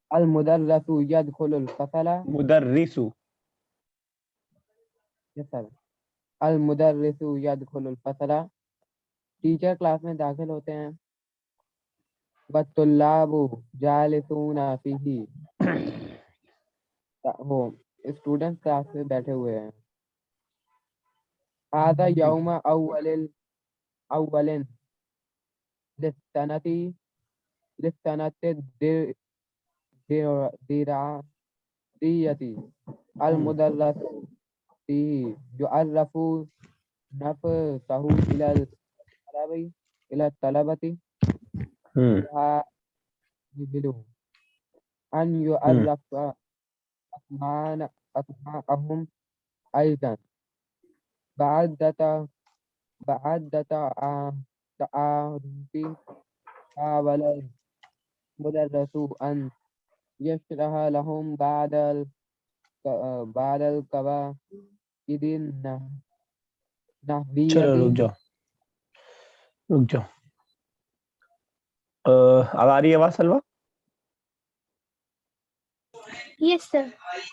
المدرس يدخل الفصل. مدرس. Yes, sir. المدرس يدخل الفصل. ٹیچر کلاس میں داخل ہوتے ہیں. والطلاب جالسون فيه. وہ اسٹوڈنٹ کلاس میں بیٹھے ہوئے ہیں. هذا يوم أول للسنة الدراسية. المدرس فيه يعرف نفسه إلى الطلبة. يحاول أن يعرف أسماءهم أيضا. بعد تعارف حاول المدرس أن يشرح لهم بعض القواعد چلو النحوية. رک جاؤ. اب آ رہی ہے آواز سلوا؟ یس سر.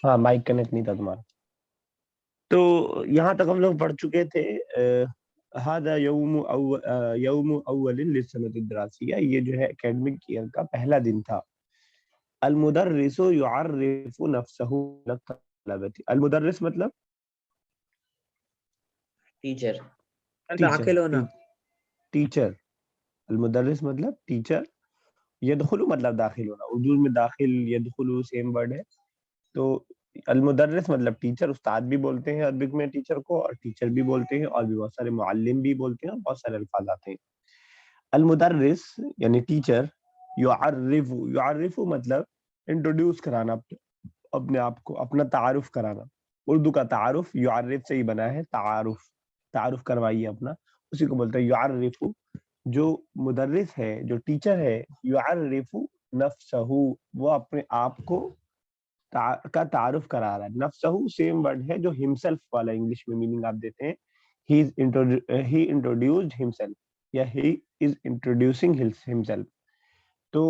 ہاں مائک کنیکٹ نہیں تھا تمہارا. تو یہاں تک ہم لوگ پڑھ چکے تھے. هذا یوم اول للسنة الدراسیہ، یہ جو ہے اکیڈمک ایئر کا پہلا دن تھا. المدرس يعرف نفسه للطلبة. المدرس مطلب ٹیچر داخل ہونا. ٹیچر. المدرس مطلب ٹیچر. یدخل مطلب داخل ہونا. اردو میں داخل یدخل سیم ورڈ ہے. تو المدرس مطلب ٹیچر. استاد بھی بولتے ہیں عربک میں ٹیچر کو، اور ٹیچر بھی بولتے ہیں، اور بھی بہت سارے معلم بھی بولتے ہیں، اور بہت سارے الفاظ آتے ہیں. المدرس یعنی ٹیچر. یعرف مطلب انٹروڈیوس کرانا اپنے آپ کو، اپنا تعارف کرانا. اردو کا تعارف یعرف سے ہی بنا ہے. تعارف کروائیے اپنا، اسی کو بولتے ہیں یعرف. جو مدرس ہے، جو ٹیچر ہے، یعرف نفسہ، وہ اپنے آپ کو کا تعارف کرا رہا ہے. نفسہ سیم ورڈ ہے جو ہمسیلف والا انگلش میں میننگ آپ دیتے ہیں. he introduced himself یا he is introducing himself. تو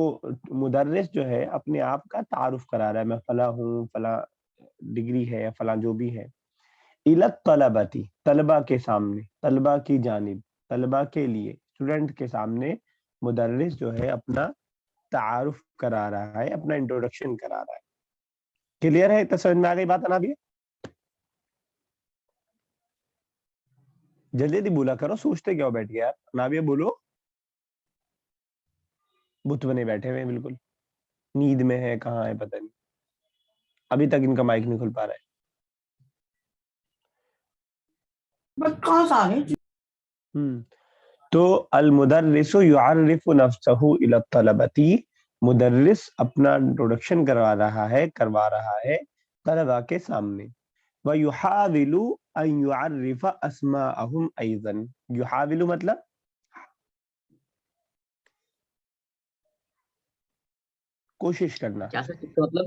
مدرس جو ہے اپنے آپ کا تعارف کرا رہا ہے، میں فلاں ہوں، فلاں ڈگری ہے، یا فلاں جو بھی ہے. الی الطلبۃ، طلبہ کے سامنے، طلبہ کی جانب، طلبہ کے لیے، اسٹوڈنٹ کے سامنے مدرس جو ہے اپنا تعارف کرا رہا ہے، اپنا انٹروڈکشن کرا رہا ہے. کلیئر ہے؟ تو سمجھ میں آ گئی بات انابیہ؟ جلدی جلدی بولا کرو، سوچتے کیا ہو بیٹھ گیا. انابیہ بولو. بت بنے بیٹھے ہوئے ہیں بالکل، نیند میں ہے، کہاں ہے پتہ نہیں. ابھی تک ان کا مائک نہیں کھل پا رہا ہے. تو المدرس یعرف نفسہ الی الطلبۃ، مدرس اپنا انٹروڈکشن کروا رہا ہے طلبہ کے سامنے. ویحاول ان یعرف اسماءهم ایضا. یحاول مطلب کوشش کرنا. مطلب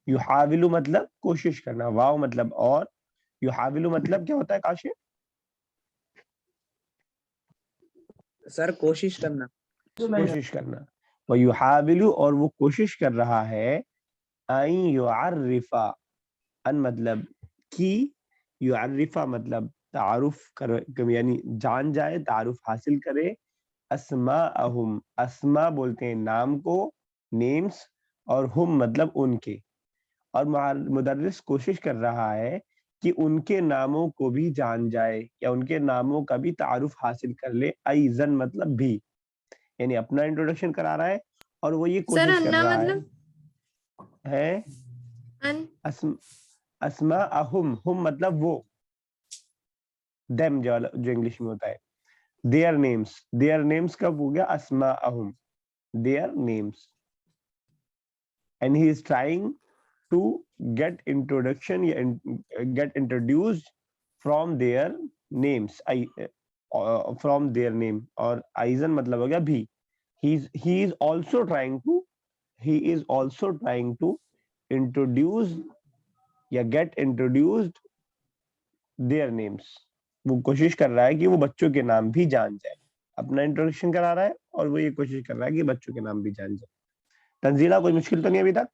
یحاول مطلب کوشش کرنا. واو مطلب اور. یحاول مطلب کیا ہوتا ہے کاشف؟ سر کوشش کرنا. کوشش کرنا. وَيُحَاوِلُ اور وہ کوشش کر رہا ہے. ان یعرف، ان مطلب کی، یعرف مطلب تعارف یعنی جان جائے، تعارف حاصل کرے. اسماءہم، اسماء بولتے ہیں نام کو، نیمز، اور ہم مطلب ان کے. اور مدرس کوشش کر رہا ہے کہ ان کے ناموں کو بھی جان جائے، یا ان کے ناموں کا بھی تعارف حاصل کر لے. ایزن مطلب بھی، یعنی اپنا انٹروڈکشن کرا رہا ہے، اور وہ یہ کوشش کر رہا ہے. اسماءہم، ہم مطلب وہ، دیم جو انگلش میں ہوتا ہے. دیئر نیمز، دیئر نیمز کب ہو گیا؟ اسماءہم، their names. And he is trying to get introduction, get introduced from their names, from their name. اور ایزن مطلب ہو گیا بھی. he is also trying to introduce یا get introduced their names. وہ کوشش کر رہا ہے کہ وہ بچوں کے نام بھی جان جائے. اپنا انٹروڈکشن کرا رہا ہے اور وہ یہ کوشش کر رہا ہے کہ بچوں کے نام بھی جان جائے. تنزیلہ کوئی مشکل تو نہیں ابھی تک؟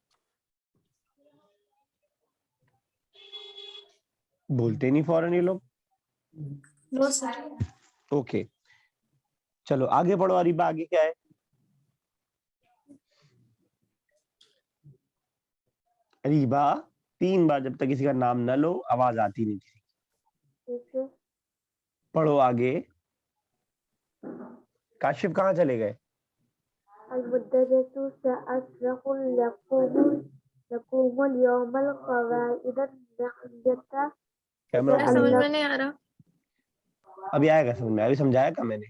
بولتے نہیں فوراً یہ لوگ. اوکے چلو آگے پڑھو. اریبہ آگے کیا ہے؟ اریبہ 3 بار جب تک کسی کا نام نہ لو آواز آتی نہیں کسی کی. پڑھو آگے. کاشف کہاں چلے گئے؟ المدرس سأشرح لكم اليوم القواعد النحوية. کیمرہ سمجھ میں نہیں آ رہا. ابھی آئے گا سمجھ میں. ابھی سمجھایا کیا میں نے؟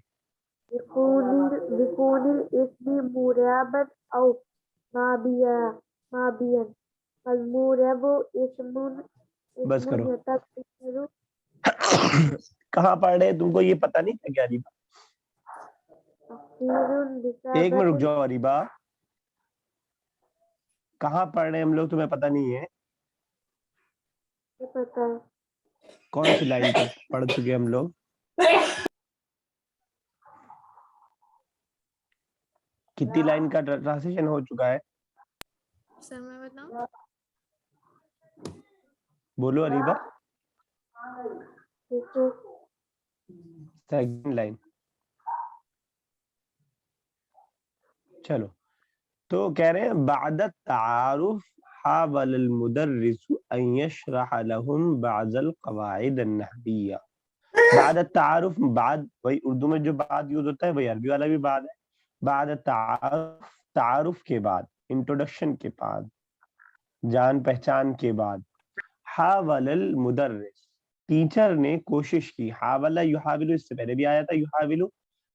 بكون الاسم مرابا أو مابيا فالمراب اسم بس کرو. يتكرر. کہاں پڑھ رہے؟ تم کو یہ پتہ نہیں تھا کیا اریبہ؟ ایک منٹ رک جاؤ اریبہ. کہاں پڑھ رہے ہیں ہم لوگ تمہیں پتہ نہیں ہے؟ پتہ ہے. کون سی لائن تک پڑھ چکے ہم لوگ؟ کتنی لائن کا ٹرانسلیشن ہو چکا ہے؟ سر میں بتاؤں؟ بولو اریبہ. Second line. چلو تو کہہ رہے ہیں بعد التعارف حاول المدرس ان يشرح لهم بعض القواعد النحویہ. بعد التعارف، بعد وہی اردو میں جو بعد یوز ہوتا ہے وہی عربی والا بھی بعد ہے. بعد التعارف، تعارف کے بعد، انٹروڈکشن کے بعد، جان پہچان کے بعد. حاول المدرس، ٹیچر نے کوشش کی. حاول یحاول اس سے پہلے بھی آیا تھا یحاول.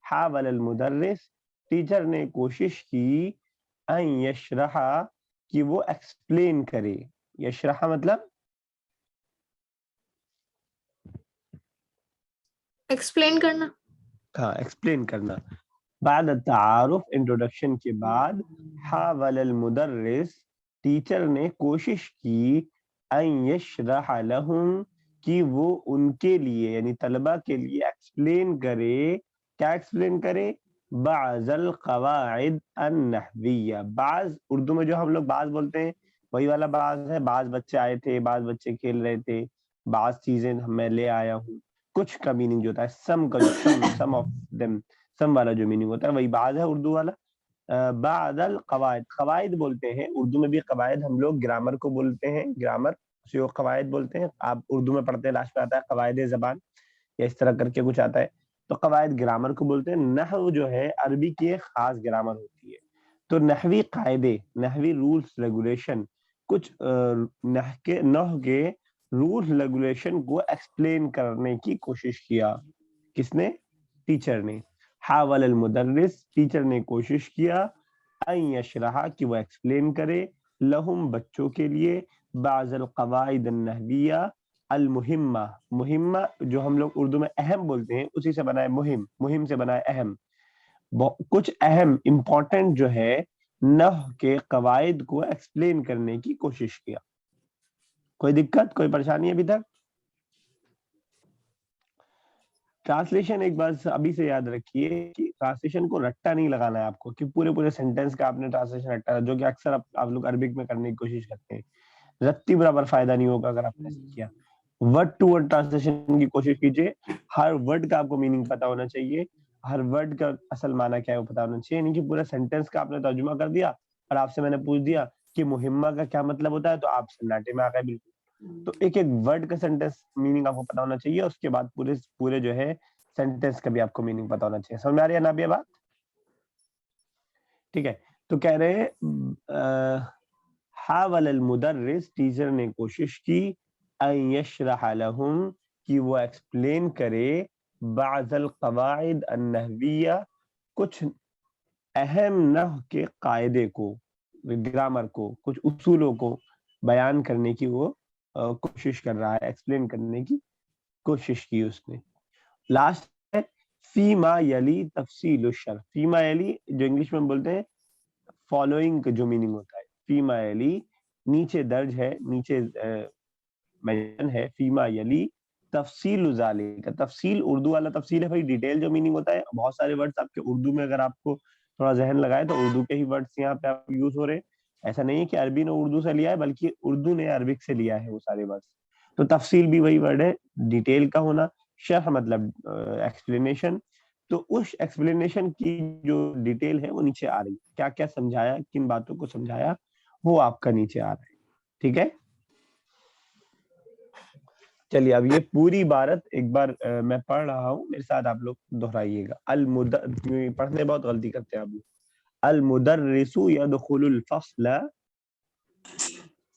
حاول المدرس، ٹیچر نے کوشش کی. ان یشرح، کہ وہ ایکسپلین کرے. یشرح مطلب ایکسپلین کرنا. ہاں ایکسپلین کرنا. بعد التعارف، انٹروڈکشن کے بعد. حاول المدرس، ٹیچر نے کوشش کی. ان یشرح لهم، کہ وہ ان کے لیے یعنی طلبہ کے لیے ایکسپلین کرے. کیا ایکسپلین کرے؟ بعض القواعد النحویہ. بعض اردو میں جو ہم لوگ بعض بولتے ہیں وہی والا بعض ہے. بعض بچے آئے تھے، بعض بچے کھیل رہے تھے، بعض چیزیں میں لے آیا ہوں. کچھ کا میننگ جو ہوتا ہے سم کا، جو سم آف دم، سم والا جو میننگ ہوتا ہے وہی بعض ہے اردو والا. بعض القواعد، قواعد بولتے ہیں اردو میں بھی. قواعد ہم لوگ گرامر کو بولتے ہیں، گرامر سے قواعد بولتے ہیں. آپ اردو میں پڑھتے ہیں لاسٹ میں آتا ہے قواعد زبان یا اس طرح کر کے کچھ آتا ہے. تو قواعد گرامر کو بولتے ہیں. نحو جو ہے عربی کی ایک خاص گرامر ہوتی ہے. تو نحوی قاعدے، نحوی رولز ریگولیشن، کچھ نحو کے رولز ریگولیشن کو ایکسپلین کرنے کی کوشش کیا. کس نے؟ ٹیچر نے. حاول المدرس، ٹیچر نے کوشش کیا. ان یشرح، کہ وہ ایکسپلین کرے. لہم، بچوں کے لیے. بعض القواعد النحویہ المہمہ، مہمہ جو ہم لوگ اردو میں اہم بولتے ہیں اسی سے بنا ہے مہم، مہم سے بنا ہے اہم. کچھ اہم امپورٹنٹ جو ہے نحو کے قواعد کو ایکسپلین کرنے کی کوشش کیا. کوئی دقت، کوئی پریشانی ابھی تک؟ ٹرانسلیشن ایک بار ابھی سے یاد رکھیے کہ ٹرانسلیشن کو رٹا نہیں لگانا ہے آپ کو کہ پورے سینٹینس کا آپ نے ٹرانسلیشن رٹا، جو کہ اکثر آپ لوگ عربک میں کرنے کی کوشش کرتے ہیں. رتی برابر فائدہ نہیں ہوگا اگر آپ نے ایسا کیا. ورڈ ٹو ورڈ ٹرانسلیشن کی کوشش کیجیے. ہر ورڈ کا آپ کو میننگ پتا ہونا چاہیے، ہر ورڈ کا اصل معنی کیا ہے وہ پتا ہونا چاہیے. یعنی کہ پورا سینٹینس کا آپ نے ترجمہ کر دیا اور آپ سے میں نے پوچھ دیا کہ مہمہ کا کیا مطلب ہوتا ہے تو آپ سناٹے میں آ گئے بالکل. تو ایک ایک ورڈ کا سینٹینس میننگ آپ کو پتا ہونا چاہیے. اس کے بعد پورے جو ہے سینٹینس کا بھی آپ کو میننگ پتا ہونا چاہیے. سمجھ میں آ رہی ہے نابیہ بات؟ ٹھیک ہے. تو کہہ رہے ہیں حاول المدرس، ٹیچر نے کوشش کی. ان یشرح لهم، کہ وہ ایکسپلین کرے. بعض القواعد النحویہ، کچھ اہم نحو کے قاعدے کو، گرامر کو، کچھ اصولوں کو بیان کرنے کی وہ کوشش کر رہا ہے، ایکسپلین کرنے کی کوشش کی اس نے. لاسٹ ہے فیما یلی تفصیل الشرح. فیما یلی جو انگلش میں بولتے ہیں فالوئنگ کا جو میننگ ہوتا ہے. فیما یلی نیچے درج ہے، نیچے مینشن ہے. فیما یلی تفصیل ذالک، تفصیل اردو والا تفصیل ہے بھائی ڈیٹیل جو میننگ ہوتا ہے. بہت سارے ورڈز آپ کے اردو میں اگر آپ کو تھوڑا ذہن لگائے تو اردو کے ہی ورڈز یہاں پہ آپ یوز ہو رہے ہیں. ایسا نہیں ہے کہ عربی نے اردو سے لیا ہے بلکہ اردو نے عربک سے لیا ہے وہ سارے ورڈز. تو تفصیل بھی وہی ورڈ ہے، ڈیٹیل کا ہونا. شرح مطلب ایکسپلینیشن. تو اس ایکسپلینیشن کی جو ڈیٹیل ہے وہ نیچے آ رہی ہے. کیا کیا سمجھایا، کن باتوں کو سمجھایا، وہ آپ کا نیچے آ رہا ہے. ٹھیک ہے. چلیے اب یہ پوری عبارت ایک بار میں پڑھ رہا ہوں، میرے ساتھ آپ لوگ دہرائیے گا. پڑھنے بہت غلطی کرتے ہیں آپ لوگ. المدرس يدخل الفصل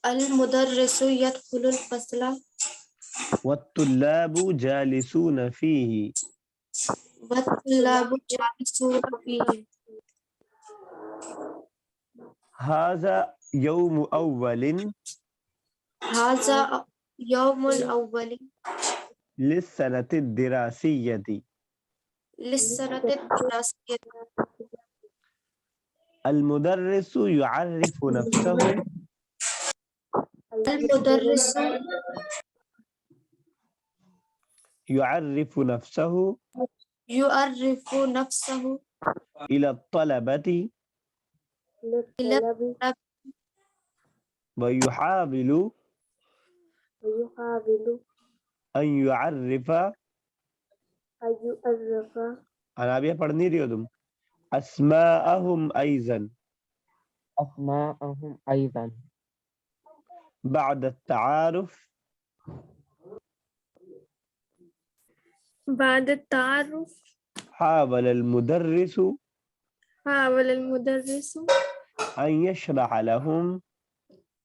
المدرس يدخل الفصل والطلاب جالسون فيه والطلاب جالسون فيه. هذا يوم أول هذا يوم الأول للسنة الدراسية. للسنة الدراسية. المدرس يعرف نفسه المدرس يعرف نفسه يعرف نفسه إلى الطلبة للطلب ويحاول ويحاول أن يعرف. أن يعرف أنا أبي پڑھنی رہی ہو تم. أسماءهم أيضا أسماءهم أيضا بعد التعارف بعد التعارف. حاول المدرس حاول المدرس أن يشرح لهم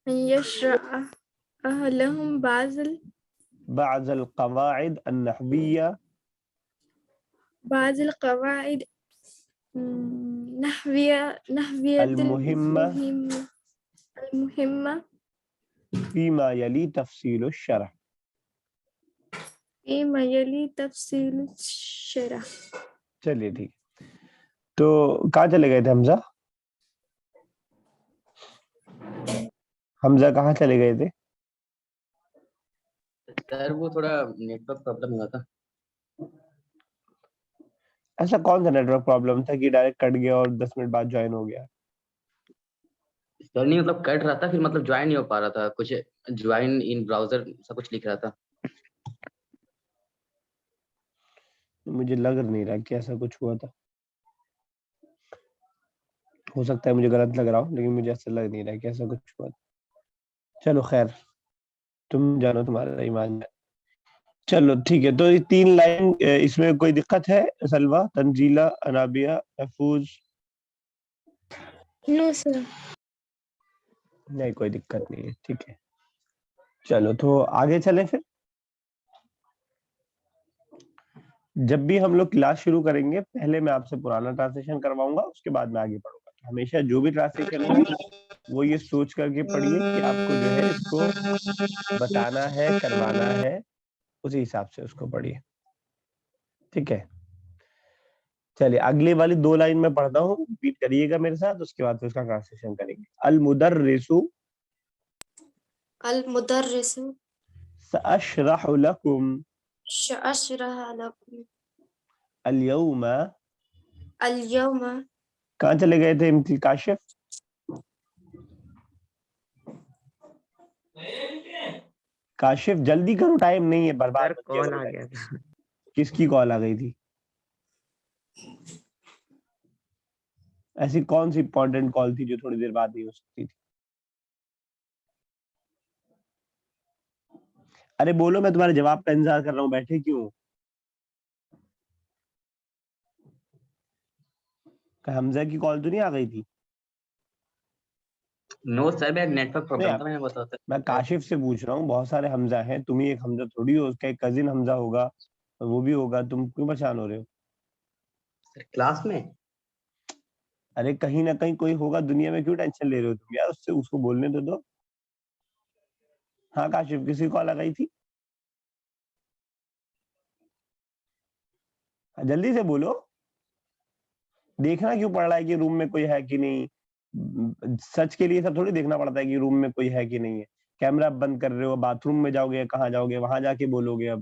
أن يشرح لهم بعض القواعد النحوية بعض القواعد نحوية المهمة فيما يلي تفصيل الشرح. فيما يلي تفصيل الشرح. چلیے ٹھیک. تو کہاں چلے گئے تھے حمزہ؟ حمزہ کہاں چلے گئے تھے؟ سر وہ تھوڑا نیٹ ورک پرابلم ہوا تھا. ایسا کون سا نیٹ ورک پرابلم تھا کہ ڈائریکٹ کٹ گیا اور 10 منٹ بعد جوائن ہو گیا؟ سر نہیں مطلب کٹ رہا تھا، پھر مطلب جوائن نہیں ہو پا رہا تھا، کچھ جوائن ان براؤزر سب کچھ لکھ رہا تھا. مجھے لگ نہیں رہا کہ ایسا کچھ ہوا تھا. ہو سکتا ہے مجھے غلط لگ رہا ہو لیکن مجھے ایسا لگ نہیں رہا کہ ایسا کچھ ہوا تھا. چلو خیر، تم جانو تمہارا ایمان ہے. چلو ٹھیک ہے. تو یہ 3 لائن اس میں کوئی دقت ہے؟ سلوہ، تنزیلہ، انابیہ، محفوظ؟ نو سر. نہیں کوئی دقت نہیں ہے. ٹھیک ہے چلو تو آگے چلیں. پھر جب بھی ہم لوگ کلاس شروع کریں گے پہلے میں آپ سے پرانا ٹرانسلیشن کرواؤں گا، اس کے بعد میں آگے پڑھوں گا. ہمیشہ جو بھی ٹرانسلیشن ہو وہ یہ سوچ کر کے پڑھیے کہ آپ کو جو ہے اس کو بتانا ہے، کروانا ہے، اسی حساب سے اس کو پڑھیے. ٹھیک ہے چلیے اگلی والی 2 لائن میں پڑھتا ہوں، ریپیٹ کریے گا میرے ساتھ، اس کے بعد پھر اس کا ٹرانسلیشن کریں گے. المدرس المدرس سأشرح لكم سأشرح لكم اليوم. اليوم. کہاں چلے گئے تھے کاشف؟ کاشف جلدی کرو، ٹائم نہیں ہے، برباد سر کال آ گیا تھا. کس کی کال آ گئی تھی؟ ایسی کون سی امپورٹنٹ کال تھی جو تھوڑی دیر بعد نہیں ہو سکتی تھی؟ ارے بولو، میں تمہارے جواب کا انتظار کر رہا ہوں، بیٹھے کیوں؟ کہ حمزہ کی کال تو نہیں آ گئی تھی؟ نو سر میں نیٹ ورک نہیں، پرابلم تھا، میں نے بتایا تھا. میں کاشف سے پوچھ رہا ہوں، بہت سارے حمزہ ہیں، تم ہی ایک حمزہ تھوڑی ہو، اس کا ایک کزن حمزہ ہوگا، وہ بھی ہوگا، تم کیوں پریشان ہو رہے ہو؟ سر کلاس میں ارے کہیں نہ کہیں کوئی ہوگا دنیا میں، کیوں ٹینشن لے رہے ہو تم یار؟ اس سے اس کو بولنے تو دو. ہاں کاشف، کسی کال آ گئی تھی؟ جلدی سے بولو. دیکھنا کیوں پڑ رہا ہے کہ روم میں کوئی ہے کہ نہیں؟ سچ کے لیے سب تھوڑی دیکھنا پڑتا ہے کہ روم میں کوئی ہے کہ نہیں ہے. کیمرہ بند کر رہے ہو، باتھ روم میں جاؤ گے، کہاں جاؤ گے، وہاں جا کے بولو گے. اب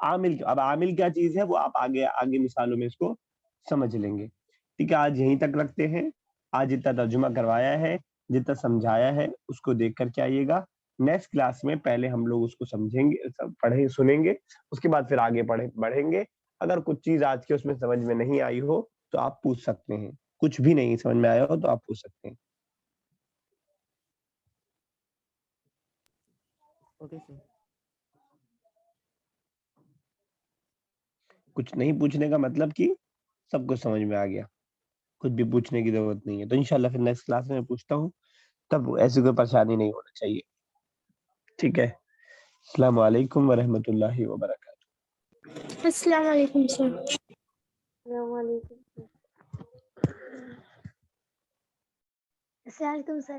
عامل اب عامل کیا چیز ہے وہ آپ آگے مثالوں میں اس کو سمجھ لیں گے. ٹھیک ہے, آج یہیں تک رکھتے ہیں. آج جتنا ترجمہ کروایا ہے, جتنا سمجھایا ہے, اس کو دیکھ کر کے آئیے گا. نیکسٹ کلاس میں پہلے ہم لوگ اس کو سمجھیں گے, پڑھیں سنیں گے, اس کے بعد پھر آگے بڑھیں گے. اگر کچھ چیز آج کے اس میں سمجھ میں نہیں آئی ہو تو آپ پوچھ سکتے ہیں. کچھ بھی نہیں سمجھ میں آیا ہو تو آپ پوچھ سکتے ہیں. Okay sir. کچھ نہیں پوچھنے کا مطلب کہ سب کچھ سمجھ میں آ گیا, کچھ بھی پوچھنے کی ضرورت نہیں ہے. تو انشاءاللہ پھر نیکسٹ کلاس میں پوچھتا ہوں, تب ایسی کوئی پریشانی نہیں ہونا چاہیے. ٹھیک ہے, السلام علیکم ورحمۃ اللہ وبرکاتہ. السلام علیکم سر. السلام علیکم. السلام علیکم سر.